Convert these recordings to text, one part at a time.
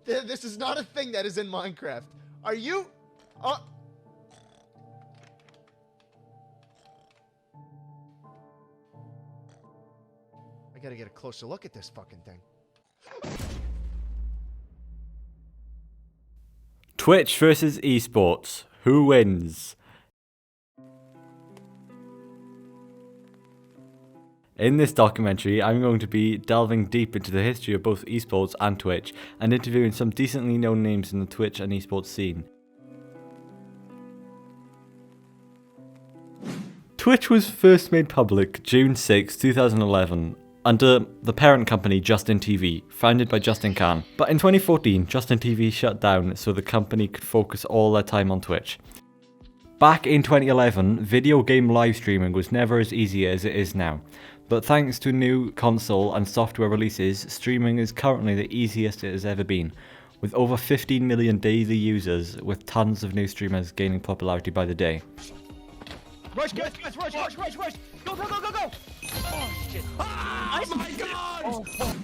This is not a thing that is in Minecraft. Are you? I gotta get a closer look at this fucking thing. Twitch versus esports. Who wins? In this documentary, I'm going to be delving deep into the history of both esports and Twitch, and interviewing some decently known names in the Twitch and esports scene. Twitch was first made public June 6, 2011, under the parent company Justin TV, founded by Justin Kan. But in 2014, Justin TV shut down so the company could focus all their time on Twitch. Back in 2011, video game live streaming was never as easy as it is now. But thanks to new console and software releases, streaming is currently the easiest it has ever been, with over 15 million daily users, with tons of new streamers gaining popularity by the day. Rush, guys, rush! Go! Oh, shit. Oh my god! Oh.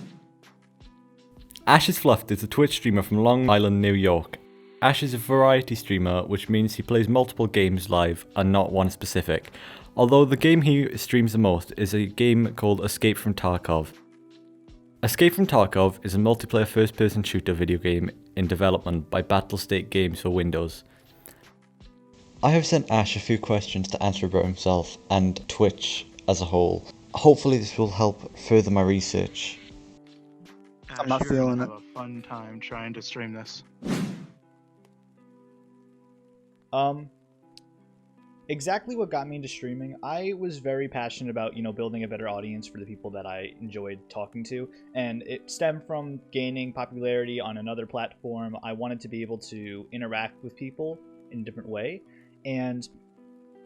Ash is Fluffed is a Twitch streamer from Long Island, New York. Ash is a variety streamer, which means he plays multiple games live and not one specific. Although the game he streams the most is a game called Escape from Tarkov. Escape from Tarkov is a multiplayer first-person shooter video game in development by Battlestate Games for Windows. I have sent Ash a few questions to answer about himself and Twitch as a whole. Hopefully this will help further my research. I'm not feeling it. Have a fun time trying to stream this. Exactly what got me into streaming, I was very passionate about, building a better audience for the people that I enjoyed talking to, and it stemmed from gaining popularity on another platform. I wanted to be able to interact with people in a different way, and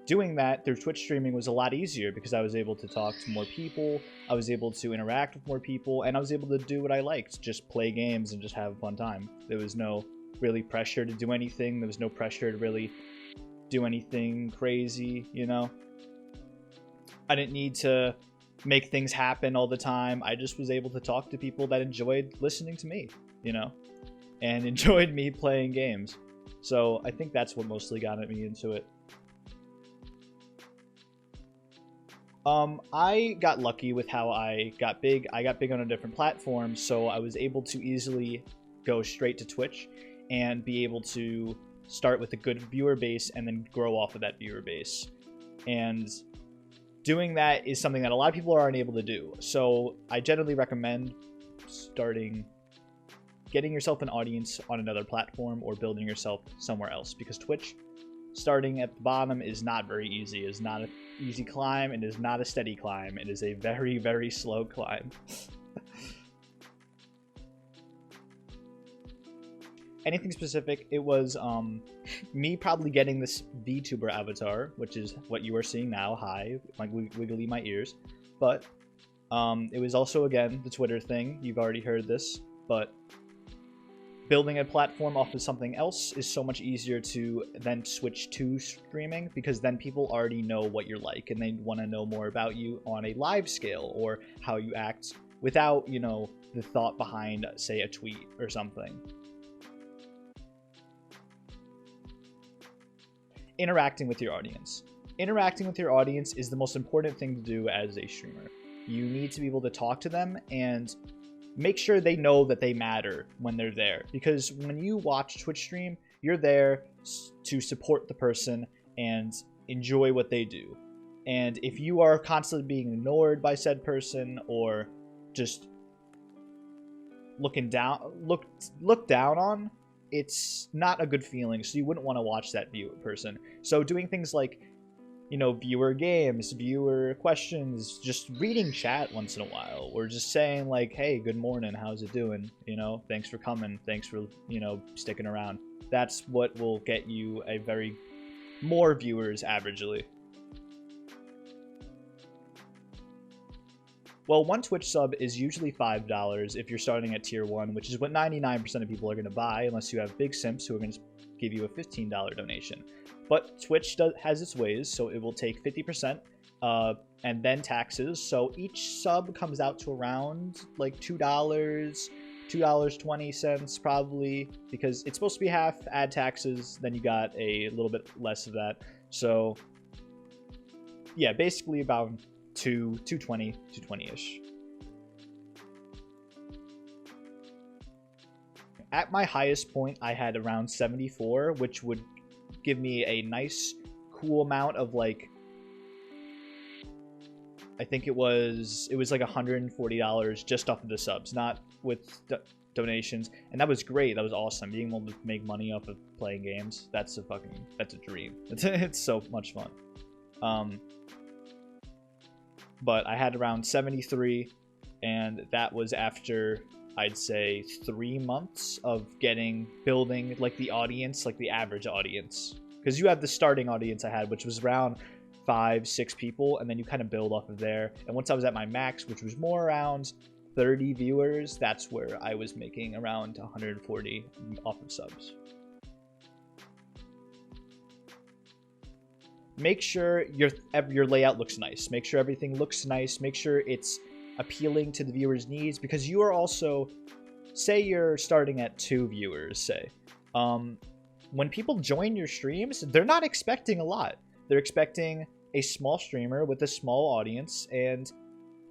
doing that through Twitch streaming was a lot easier because I was able to talk to more people, I was able to interact with more people, and I was able to do what I liked, just play games and just have a fun time. There was no really pressure to do anything, there was no pressure to really do anything crazy, I didn't need to make things happen all the time. I just was able to talk to people that enjoyed listening to me, and enjoyed me playing games. So I think that's what mostly got me into it. I got lucky with how I got big. I got big on a different platform, so I was able to easily go straight to Twitch and be able to start with a good viewer base and then grow off of that viewer base. And doing that is something that a lot of people aren't able to do. So I generally recommend getting yourself an audience on another platform or building yourself somewhere else, because Twitch, starting at the bottom, is not very easy. It is not an easy climb. It is not a steady climb. It is a very, very slow climb. Anything specific, it was me probably getting this VTuber avatar, which is what you are seeing now. Hi, like wiggly my ears. But it was also, again, the Twitter thing. You've already heard this, but building a platform off of something else is so much easier to then switch to streaming, because then people already know what you're like and they want to know more about you on a live scale or how you act without, the thought behind, say, a tweet or something. Interacting with your audience. Interacting with your audience is the most important thing to do as a streamer. You need to be able to talk to them and make sure they know that they matter when they're there. Because when you watch Twitch stream, you're there to support the person and enjoy what they do. And if you are constantly being ignored by said person or just looked down on, it's not a good feeling, so you wouldn't want to watch that person. So doing things like, viewer games, viewer questions, just reading chat once in a while, or just saying like, hey, good morning, how's it doing? Thanks for coming, thanks for, sticking around. That's what will get you more viewers averagely. Well, one Twitch sub is usually $5 if you're starting at tier 1, which is what 99% of people are going to buy, unless you have big simps who are going to give you a $15 donation. But Twitch has its ways, so it will take 50% and then taxes. So each sub comes out to around like $2, $2.20 probably, because it's supposed to be half ad taxes, then you got a little bit less of that. So yeah, basically about 220-ish. At my highest point, I had around 74, which would give me a nice, cool amount of like, I think it was like $140 just off of the subs, not with donations, and that was great. That was awesome. Being able to make money off of playing games, that's a dream. It's so much fun. But I had around 73, and that was after, I'd say, 3 months of building like the audience, like the average audience, because you have the starting audience I had, which was around 5-6 people, and then you kind of build off of there. And once I was at my max, which was more around 30 viewers, that's where I was making around 140 off of subs. Make sure your layout looks nice. Make sure everything looks nice. Make sure it's appealing to the viewers' needs, because you are also, say you're starting at 2 viewers, say. When people join your streams, they're not expecting a lot. They're expecting a small streamer with a small audience, and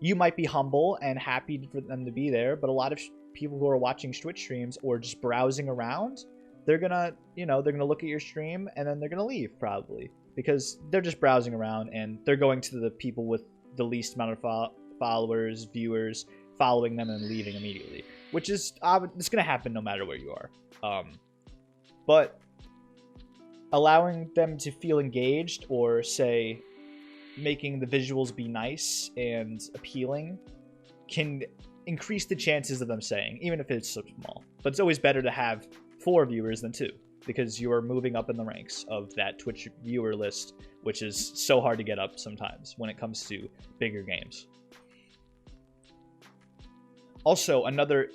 you might be humble and happy for them to be there, but a lot of people who are watching Twitch streams or just browsing around, they're gonna look at your stream and then they're gonna leave probably, because they're just browsing around and they're going to the people with the least amount of followers, viewers, following them and leaving immediately, which is it's gonna happen no matter where you are. But allowing them to feel engaged, or say making the visuals be nice and appealing, can increase the chances of them staying, even if it's so small. But it's always better to have 4 viewers than 2, because you are moving up in the ranks of that Twitch viewer list, which is so hard to get up sometimes when it comes to bigger games. Also, another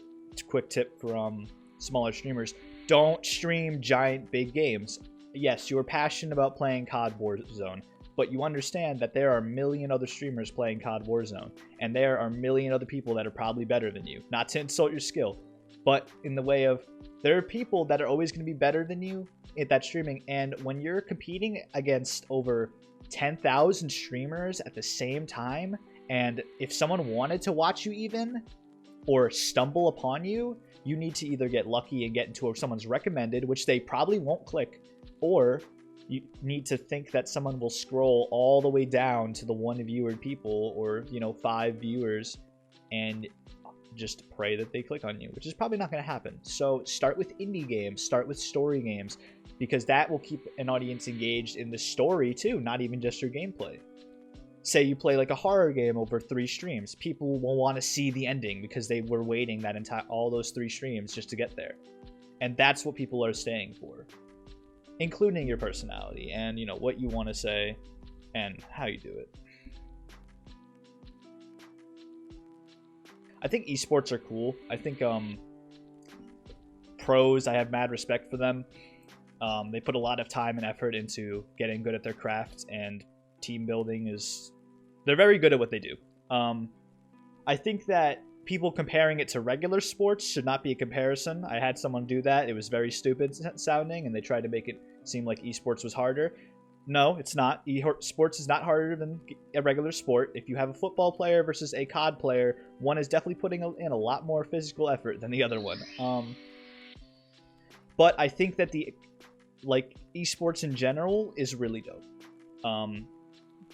quick tip from smaller streamers: don't stream giant big games. Yes, you are passionate about playing COD Warzone, but you understand that there are a million other streamers playing COD Warzone, and there are a million other people that are probably better than you. Not to insult your skill, but in the way of, there are people that are always going to be better than you at that streaming, and when you're competing against over 10,000 streamers at the same time, and if someone wanted to watch you even, or stumble upon you, you need to either get lucky and get into someone's recommended, which they probably won't click, or you need to think that someone will scroll all the way down to the 1 viewered people, or 5 viewers, and just pray that they click on you, which is probably not going to happen. So start with indie games, start with story games, because that will keep an audience engaged in the story too, not even just your gameplay. Say you play like a horror game over 3 streams, people will want to see the ending because they were waiting all those 3 streams just to get there. And that's what people are staying for, including your personality and what you want to say and how you do it. I think esports are cool. I think pros, I have mad respect for them. They put a lot of time and effort into getting good at their craft, and team building they're very good at what they do. I think that people comparing it to regular sports should not be a comparison. I had someone do that. It was very stupid sounding, and they tried to make it seem like esports was harder. No, it's not. Esports is not harder than a regular sport. If you have a football player versus a COD player, one is definitely putting in a lot more physical effort than the other one. But I think that esports in general is really dope.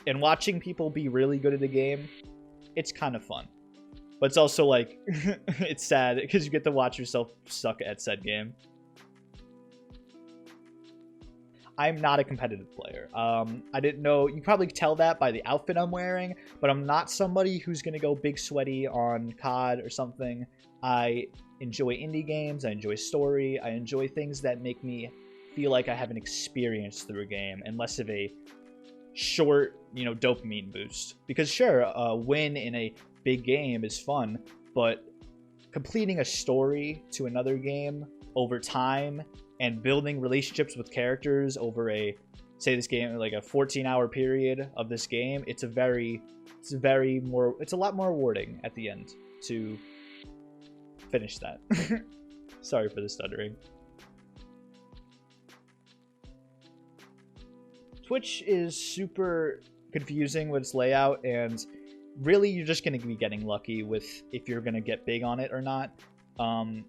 And watching people be really good at a game, it's kind of fun. But it's also like, it's sad because you get to watch yourself suck at said game. I'm not a competitive player. I didn't know, you probably tell that by the outfit I'm wearing, but I'm not somebody who's going to go big sweaty on COD or something. I enjoy indie games, I enjoy story, I enjoy things that make me feel like I have an experience through a game and less of a short, dopamine boost. Because sure, a win in a big game is fun, but completing a story to another game over time and building relationships with characters over say this game, like a 14-hour period of this game, it's a lot more rewarding at the end to finish that. Sorry for the stuttering. Twitch is super confusing with its layout, and really you're just going to be getting lucky with if you're going to get big on it or not,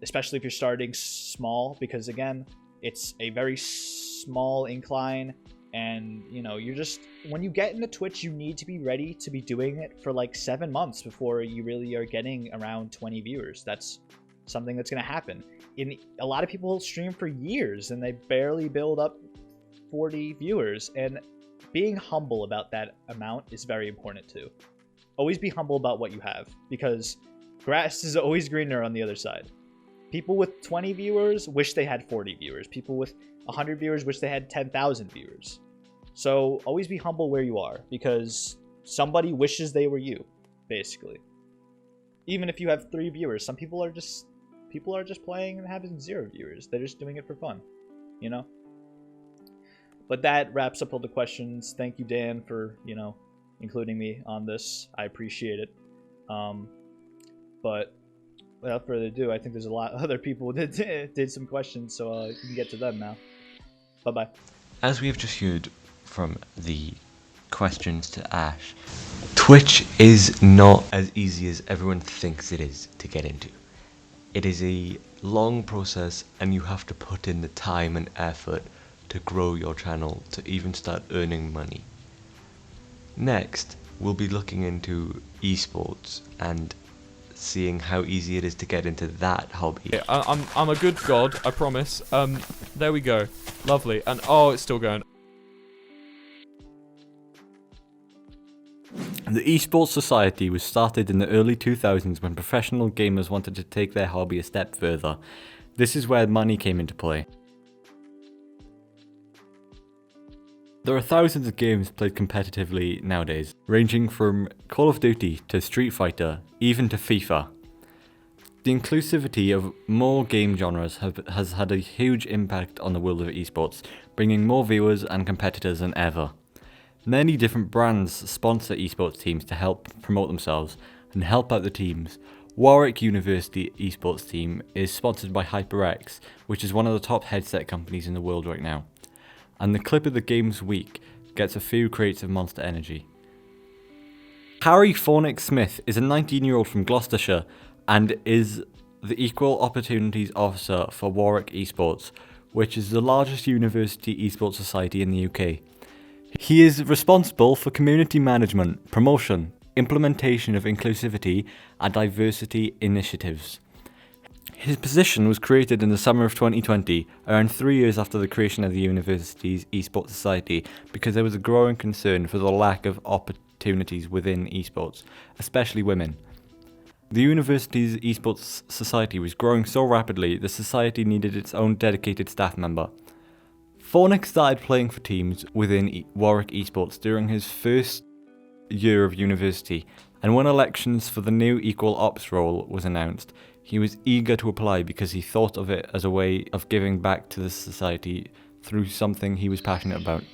especially if you're starting small, because again, it's a very small incline, and you know, you're just, when you get into Twitch, you need to be ready to be doing it for like 7 months before you really are getting around 20 viewers. That's something that's going to happen. A lot of people stream for years and they barely build up 40 viewers, and being humble about that amount is very important too. Always be humble about what you have, because grass is always greener on the other side. People with 20 viewers wish they had 40 viewers. People with 100 viewers wish they had 10,000 viewers. So always be humble where you are, because somebody wishes they were you, basically. Even if you have 3 viewers, some people are just playing and having 0 viewers. They're just doing it for fun, you know? But that wraps up all the questions. Thank you, Dan, for, you know, including me on this. I appreciate it. But without further ado, I think there's a lot of other people that did some questions, so you can get to them now. Bye-bye. As we have just heard from the questions to Ash, Twitch is not as easy as everyone thinks it is to get into. It is a long process, and you have to put in the time and effort to grow your channel to even start earning money. Next, we'll be looking into esports and seeing how easy it is to get into that hobby. Yeah, I'm a good god, I promise. There we go. Lovely. And oh, it's still going. The Esports Society was started in the early 2000s when professional gamers wanted to take their hobby a step further. This is where money came into play. There are thousands of games played competitively nowadays, ranging from Call of Duty to Street Fighter, even to FIFA. The inclusivity of more game genres has had a huge impact on the world of esports, bringing more viewers and competitors than ever. Many different brands sponsor esports teams to help promote themselves and help out the teams. Warwick University esports team is sponsored by HyperX, which is one of the top headset companies in the world right now. And the clip of the game's week gets a few crates of Monster Energy. Harry Fornick Smith is a 19-year-old from Gloucestershire and is the Equal Opportunities Officer for Warwick Esports, which is the largest university esports society in the UK. He is responsible for community management, promotion, implementation of inclusivity and diversity initiatives. His position was created in the summer of 2020, around 3 years after the creation of the university's Esports Society, because there was a growing concern for the lack of opportunities within esports, especially women. The university's Esports Society was growing so rapidly, the society needed its own dedicated staff member. Faunic started playing for teams within Warwick Esports during his first year of university, and when elections for the new Equal Ops role was announced, he was eager to apply because he thought of it as a way of giving back to the society through something he was passionate about.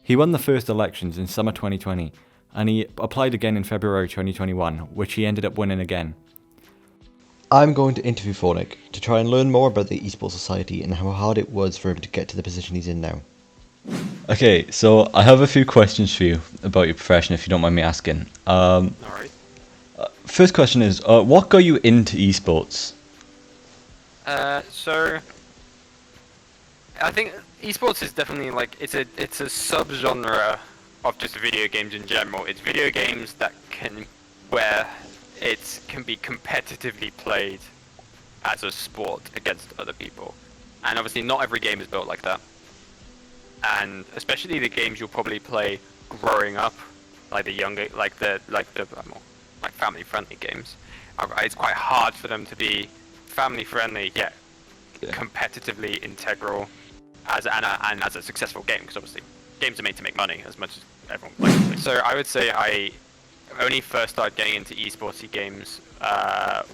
He won the first elections in summer 2020, and he applied again in February 2021, which he ended up winning again. I'm going to interview Fornick to try and learn more about the Esports Society and how hard it was for him to get to the position he's in now. Okay, so I have a few questions for you about your profession, if you don't mind me asking. Alright. First question is, what got you into esports? So I think esports is definitely like it's a subgenre of just video games in general. It's video games that where it can be competitively played as a sport against other people, and obviously not every game is built like that. And especially the games you'll probably play growing up, like the younger, like family-friendly games. It's quite hard for them to be family-friendly yet competitively integral as a successful game, because obviously games are made to make money as much as everyone likes. So I would say I only first started getting into esportsy games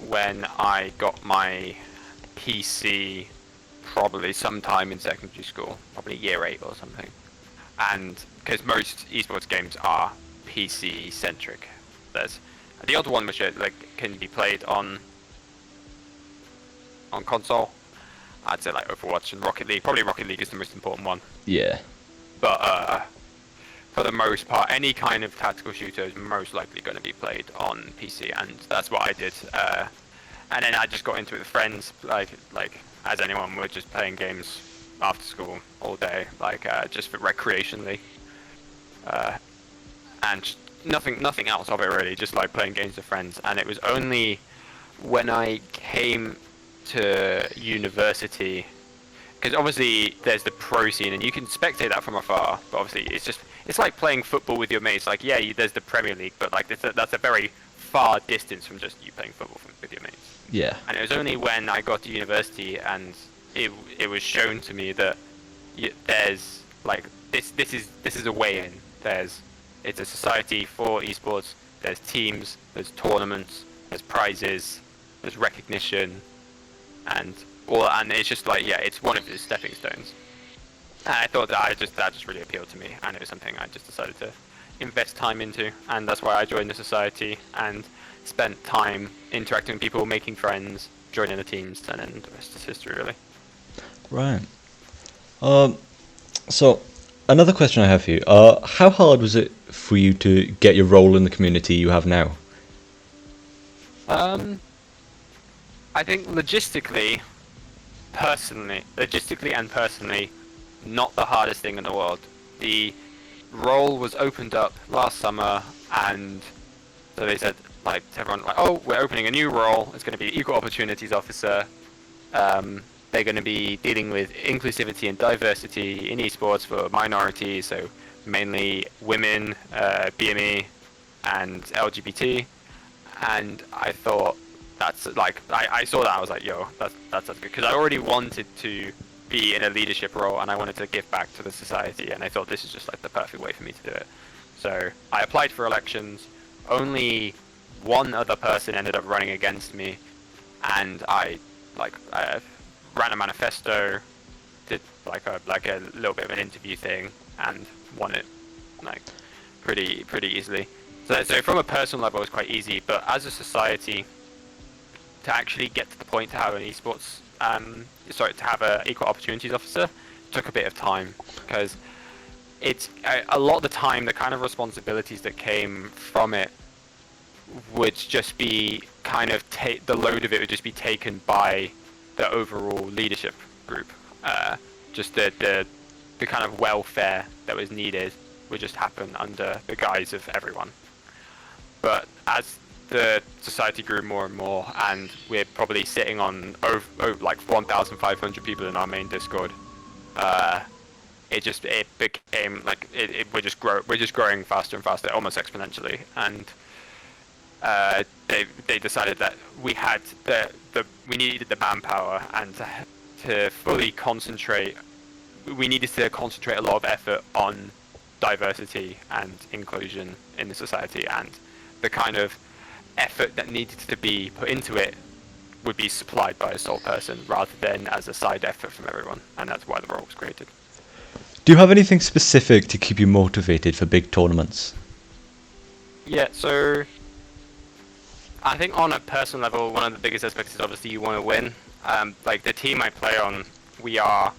when I got my PC, probably sometime in secondary school, probably year 8 or something. And because most esports games are PC centric, there's the odd one which can be played on on console. I'd say like Overwatch and Rocket League. Probably Rocket League is the most important one. Yeah. But for the most part, any kind of tactical shooter is most likely going to be played on PC, and that's what I did. And then I just got into it with friends, like as anyone would, just playing games after school all day, like just for recreationally, and just nothing else of it really, just like playing games with friends. And it was only when I came to university, because obviously there's the pro scene and you can spectate that from afar, but obviously it's like playing football with your mates. Like, yeah, there's the Premier League, but like that's a very far distance from just you playing football with your mates. Yeah. And it was only when I got to university and it was shown to me that there's like this is a way in. It's a society for esports. There's teams, there's tournaments, there's prizes, there's recognition, and all. And it's just like, yeah, it's one of the stepping stones. And I thought that just really appealed to me, and it was something I just decided to invest time into, and that's why I joined the society and spent time interacting with people, making friends, joining the teams, and then the rest is history, really. Right. So, another question I have for you. How hard was it for you to get your role in the community you have now? I think logistically and personally, not the hardest thing in the world. The role was opened up last summer, and so they said, like, to everyone, like, oh, we're opening a new role. It's going to be Equal Opportunities Officer. They're going to be dealing with inclusivity and diversity in esports for minorities, so mainly women, BME, and LGBT. And I thought that's like, I saw that, I was like, yo, that's good, because I already wanted to be in a leadership role and I wanted to give back to the society, and I thought this is just like the perfect way for me to do it. So I applied for elections. Only one other person ended up running against me, and I ran a manifesto, did like a little bit of an interview thing, and won it like pretty easily. So from a personal level, it was quite easy, but as a society, to actually get to the point to have an esports, to have an equal opportunities officer, took a bit of time, because it's a lot of the time the kind of responsibilities that came from it would just be kind of the load of it would just be taken by the overall leadership group. Just the kind of welfare that was needed would just happen under the guise of everyone. But as the society grew more and more, and we're probably sitting on over like 1,500 people in our main Discord, it became like we're just growing faster and faster, almost exponentially, and they decided that we had we needed the manpower, and to fully concentrate, we needed to concentrate a lot of effort on diversity and inclusion in the society, and the kind of effort that needed to be put into it would be supplied by a sole person rather than as a side effort from everyone, and that's why the role was created. Do you have anything specific to keep you motivated for big tournaments? Yeah, so I think on a personal level, one of the biggest aspects is obviously you want to win. Like the team I play on, we are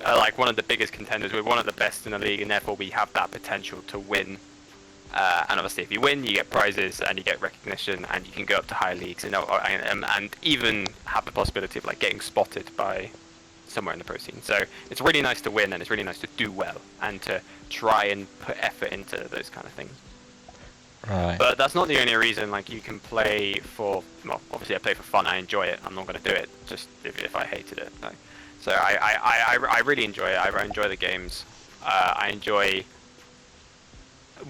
like one of the biggest contenders. We're one of the best in the league, and therefore we have that potential to win. And obviously, if you win, you get prizes and you get recognition, and you can go up to higher leagues, and even have the possibility of like getting spotted by somewhere in the pro scene. So it's really nice to win, and it's really nice to do well, and to try and put effort into those kind of things. Right. But that's not the only reason. Like, you can play for, well, obviously I play for fun. I enjoy it. I'm not going to do it just if I hated it. Like, so I really enjoy it. I enjoy the games. I enjoy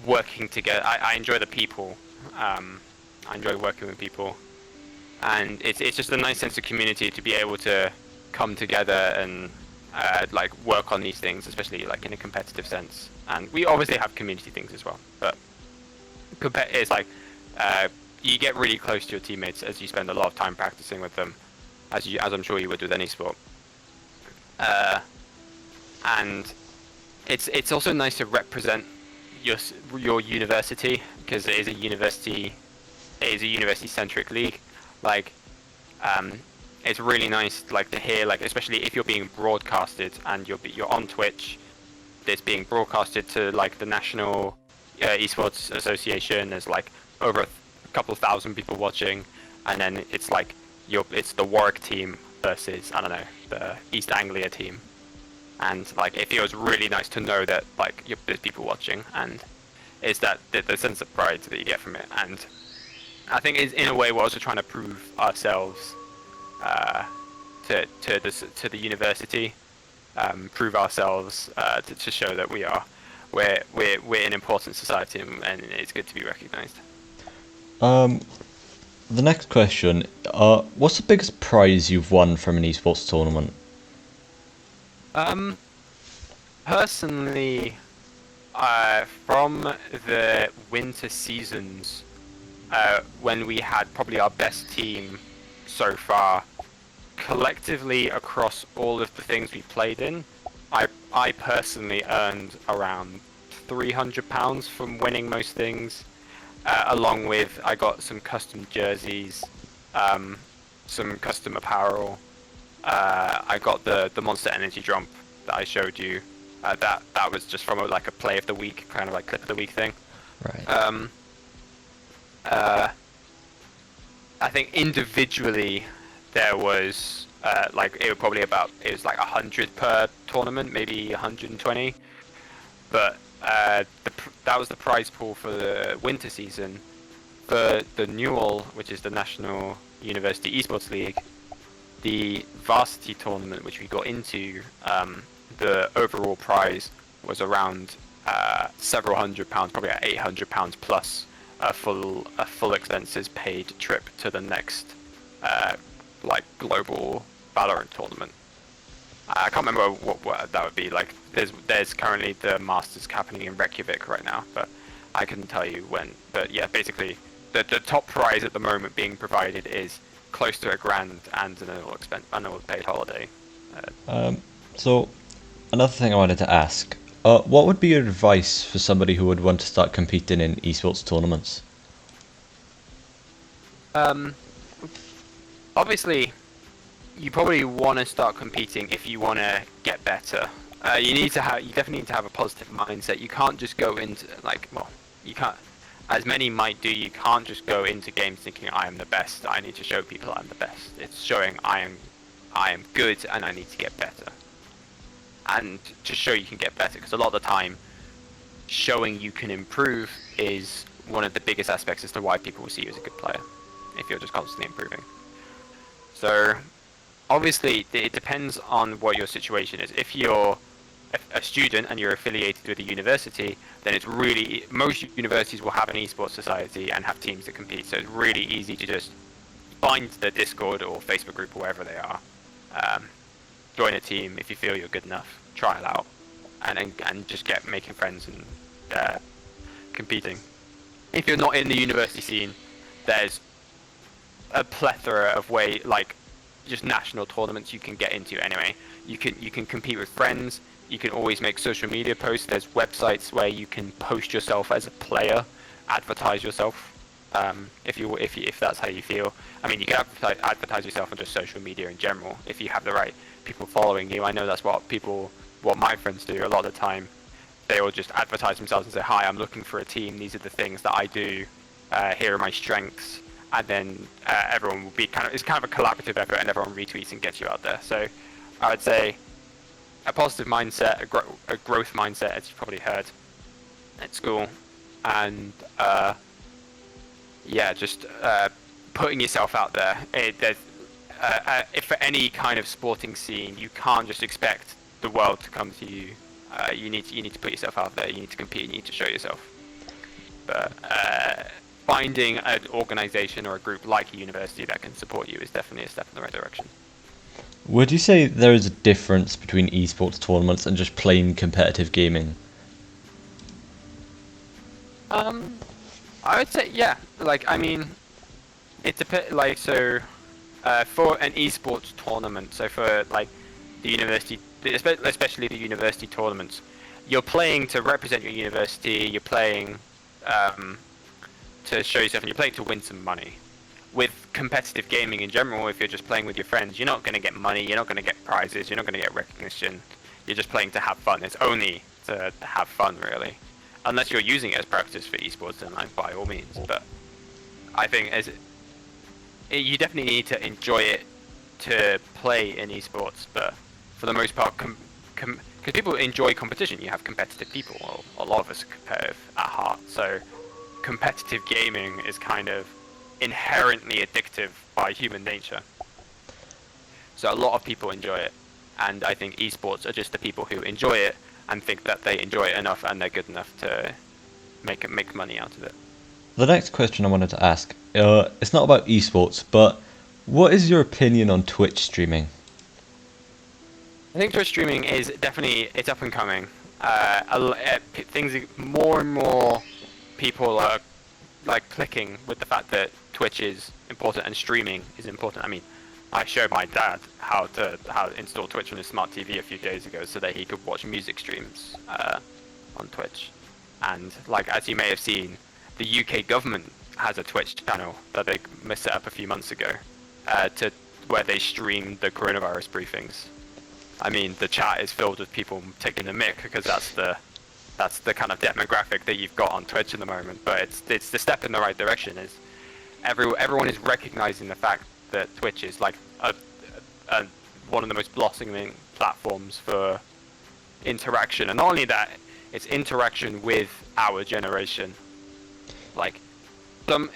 working together. I enjoy the people. I enjoy working with people, and it's just a nice sense of community to be able to come together and like work on these things, especially like in a competitive sense. And we obviously have community things as well, but it's like you get really close to your teammates as you spend a lot of time practicing with them, as I'm sure you would with any sport. And it's also nice to represent your university, because it is a university centric league. Like it's really nice like to hear, like, especially if you're being broadcasted and you're on Twitch, it's being broadcasted to like the National Esports Association. There's like over a couple thousand people watching, and then it's like it's the Warwick team versus, I don't know, the East Anglia team, and like it feels really nice to know that like there's people watching, and it's that the sense of pride that you get from it. And I think in a way we're also trying to prove ourselves to the university, prove ourselves to show that we're an important society, and it's good to be recognised. The next question, what's the biggest prize you've won from an esports tournament? Personally, from the winter seasons, when we had probably our best team so far, collectively across all of the things we played in, I personally earned around £300 from winning most things. Along with, I got some custom jerseys, some custom apparel. I got the Monster Energy Drop that I showed you. That was just from like a play of the week, kind of like clip of the week thing. Right. I think individually there was it was like 100 per tournament, maybe 120, but that was the prize pool for the winter season. For the Newell, which is the National University Esports League, the varsity tournament which we got into, the overall prize was around several £100, probably at £800 plus a full expenses paid trip to the next global Valorant tournament. I can't remember what that would be. Like, there's currently the Masters happening in Reykjavik right now, but I couldn't tell you when. But yeah, basically, the top prize at the moment being provided is close to £1,000 and an annual paid holiday. So, another thing I wanted to ask, what would be your advice for somebody who would want to start competing in esports tournaments? Obviously, you probably want to start competing if you want to get better. You definitely need to have a positive mindset. You can't just go into you can't, as many might do. You can't just go into games thinking I am the best. I need to show people I'm the best. It's showing I am good and I need to get better. And to show you can get better, because a lot of the time, showing you can improve is one of the biggest aspects as to why people will see you as a good player, if you're just constantly improving. So, obviously, it depends on what your situation is. If you're a student and you're affiliated with a university, then it's really, most universities will have an esports society and have teams that compete, so it's really easy to just find the Discord or Facebook group or wherever they are, join a team if you feel you're good enough, try it out, and just get making friends and competing. If you're not in the university scene, there's a plethora of just national tournaments you can get into anyway. You can compete with friends. You can always make social media posts. There's websites where you can post yourself as a player, advertise yourself, if that's how you feel. I mean, you can advertise yourself on just social media in general if you have the right people following you. I know that's what my friends do a lot of the time. They will just advertise themselves and say, "Hi, I'm looking for a team. These are the things that I do. Here are my strengths." And then everyone will be it's kind of a collaborative effort, and everyone retweets and gets you out there. So I would say a positive mindset, a growth mindset, as you've probably heard at school, and just putting yourself out there. If for any kind of sporting scene, you can't just expect the world to come to you. You need to put yourself out there. You need to compete. You need to show yourself. But finding an organization or a group like a university that can support you is definitely a step in the right direction. Would you say there is a difference between esports tournaments and just plain competitive gaming? I would say yeah. It depends. For an esports tournament, so for the university, especially the university tournaments, you're playing to represent your university. You're playing to show yourself, and you're playing to win some money. with competitive gaming in general, if you're just playing with your friends, you're not going to get money, you're not going to get prizes, you're not going to get recognition. You're just playing to have fun. It's only to have fun, really. Unless you're using it as practice for esports, then like, by all means. But I think you definitely need to enjoy it to play in esports. But for the most part, because people enjoy competition, you have competitive people. Well, a lot of us are competitive at heart. So competitive gaming is kind of inherently addictive by human nature. So a lot of people enjoy it. And I think esports are just the people who enjoy it and think that they enjoy it enough and they're good enough to make money out of it. The next question I wanted to ask, it's not about esports, but what is your opinion on Twitch streaming? I think Twitch streaming is definitely, it's up and coming. More and more people are like clicking with the fact that Twitch is important and streaming is important. I mean, I showed my dad how to install Twitch on his smart TV a few days ago so that he could watch music streams on Twitch. And like, as you may have seen, the UK government has a Twitch channel that they set up a few months ago where they stream the coronavirus briefings. I mean, the chat is filled with people taking the mick because that's the kind of demographic that you've got on Twitch at the moment. But it's the step in the right direction. Is everyone is recognizing the fact that Twitch is like one of the most blossoming platforms for interaction, and not only that, it's interaction with our generation. Like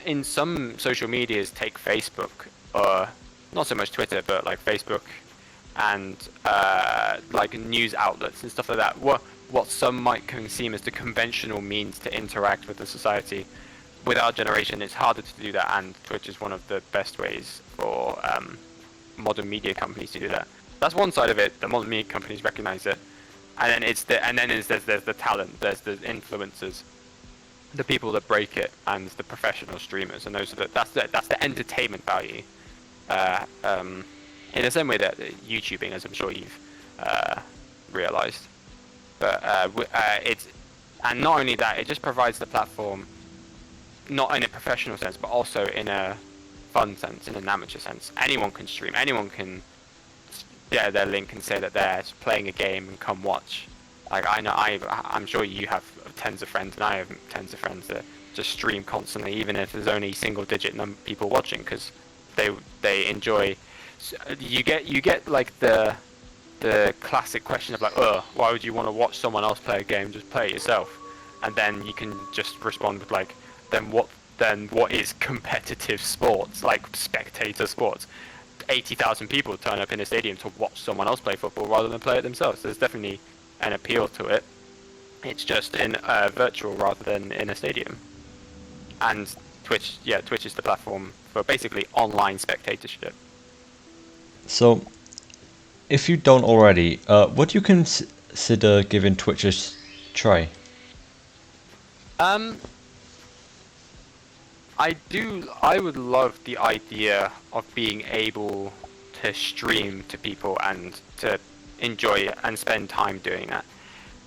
in some social medias, take Facebook, or not so much Twitter, but like Facebook and like news outlets and stuff like that. What some might seem as the conventional means to interact with the society. With our generation, it's harder to do that, and Twitch is one of the best ways for modern media companies to do that. That's one side of it. The modern media companies recognize it, and then there's the talent, there's the influencers, the people that break it, and the professional streamers, and that's the entertainment value. In the same way that YouTubing, as I'm sure you've realized, but and not only that, it just provides the platform. Not in a professional sense, but also in a fun sense, in an amateur sense. Anyone can stream. Anyone can share their link and say that they're playing a game and come watch. Like I'm sure you have tens of friends, and I have tens of friends that just stream constantly, even if there's only single-digit people watching, because they enjoy. You get like the classic question of like, why would you want to watch someone else play a game? Just play it yourself. And then you can just respond with like, then what is competitive sports, like spectator sports? 80,000 people turn up in a stadium to watch someone else play football rather than play it themselves. There's definitely an appeal to it. It's just in virtual rather than in a stadium. And Twitch is the platform for basically online spectatorship. So, if you don't already, would you consider giving Twitch a try? I would love the idea of being able to stream to people and to enjoy it and spend time doing that.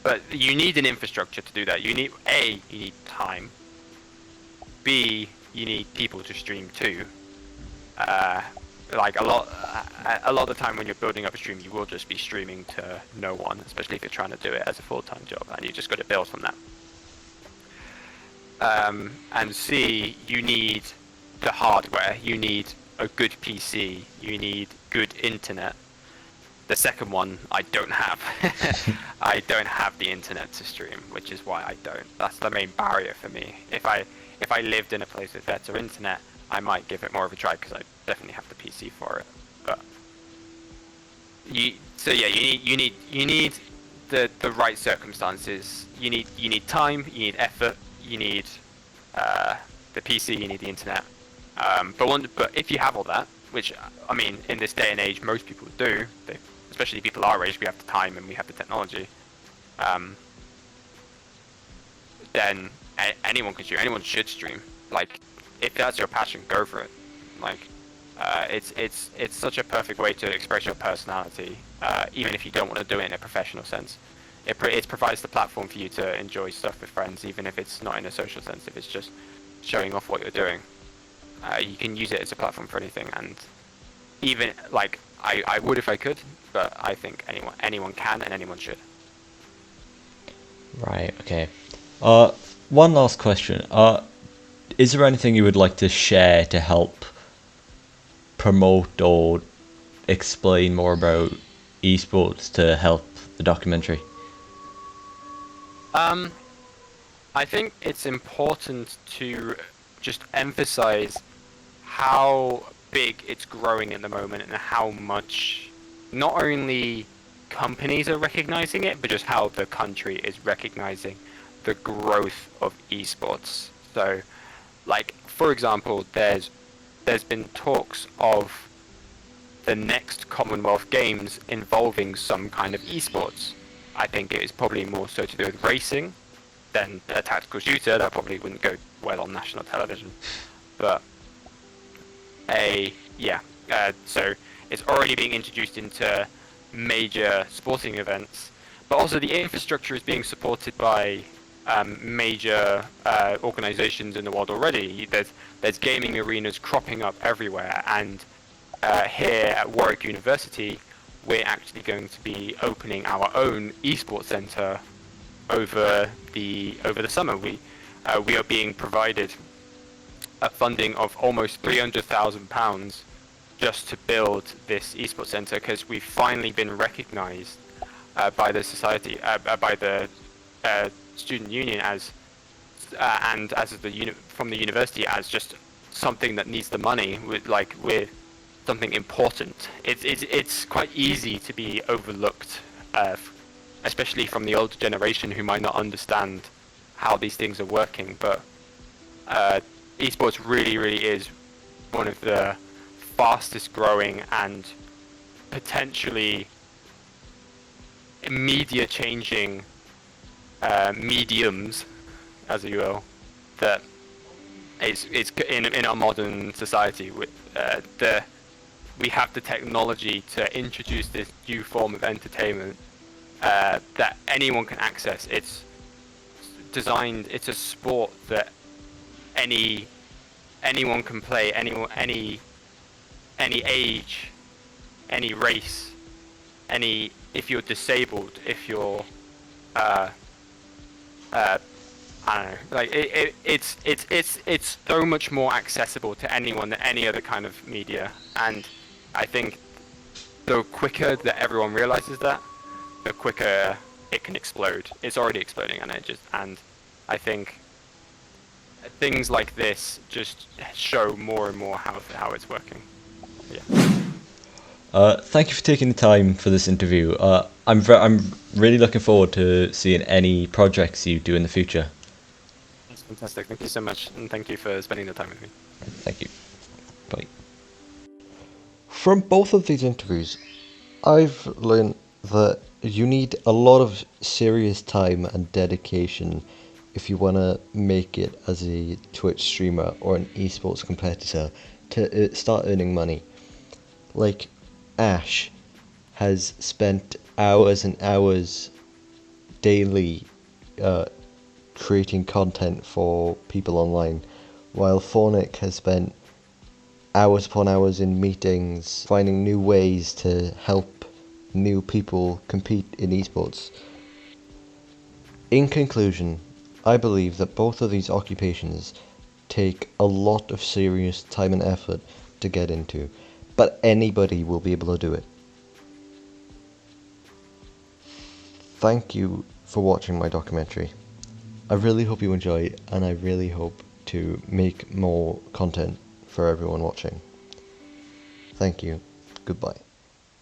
But you need an infrastructure to do that. You need time. B, you need people to stream to. Like a lot of the time when you're building up a stream, you will just be streaming to no one, especially if you're trying to do it as a full-time job, and you just got to build from that. And C, you need the hardware. You need a good PC. You need good internet. The second one, I don't have. I don't have the internet to stream, which is why I don't. That's the main barrier for me. If I lived in a place with better internet, I might give it more of a try because I definitely have the PC for it. But you need the right circumstances. You need time. You need effort. You need the PC, you need the internet. But if you have all that, which I mean, in this day and age, most people do, especially people our age, we have the time and we have the technology. Then anyone can stream. Anyone should stream. Like, if that's your passion, go for it. Like, it's such a perfect way to express your personality, even if you don't want to do it in a professional sense. It provides the platform for you to enjoy stuff with friends, even if it's not in a social sense, if it's just showing off what you're doing. You can use it as a platform for anything, and even like I would if I could, but I think anyone can and anyone should. Right, okay. One last question. Is there anything you would like to share to help promote or explain more about esports to help the documentary? I think it's important to just emphasize how big it's growing at the moment and how much not only companies are recognizing it, but just how the country is recognizing the growth of esports. So, like, for example, there's been talks of the next Commonwealth Games involving some kind of esports. I think it is probably more so to do with racing than a tactical shooter. That probably wouldn't go well on national television. But so it's already being introduced into major sporting events, but also the infrastructure is being supported by major organizations in the world already. There's gaming arenas cropping up everywhere, and here at Warwick University, we're actually going to be opening our own esports center over the summer. We are being provided a funding of almost £300,000 just to build this esports center, because we've finally been recognized by the society, by the student union and as from the university as just something that needs the money. We're something important. It's quite easy to be overlooked, especially from the older generation who might not understand how these things are working. But esports really is one of the fastest growing and potentially media changing mediums, as you will, that it's in our modern society. We have the technology to introduce this new form of entertainment that anyone can access. It's designed. It's a sport that anyone can play. Any age, any race, if you're disabled, if you're I don't know, like it's so much more accessible to anyone than any other kind of media. And I think the quicker that everyone realizes that, the quicker it can explode. It's already exploding, and I think things like this just show more and more how it's working. Yeah. Thank you for taking the time for this interview. I'm really looking forward to seeing any projects you do in the future. That's fantastic. Thank you so much, and thank you for spending the time with me. Thank you. Bye. From both of these interviews, I've learned that you need a lot of serious time and dedication if you want to make it as a Twitch streamer or an esports competitor to start earning money. Like, Ash has spent hours and hours daily creating content for people online, while Fornick has spent hours upon hours in meetings finding new ways to help new people compete in esports. In conclusion, I believe that both of these occupations take a lot of serious time and effort to get into, but anybody will be able to do it. Thank you for watching my documentary. I really hope you enjoy it, and I really hope to make more content for everyone watching. Thank you. Goodbye.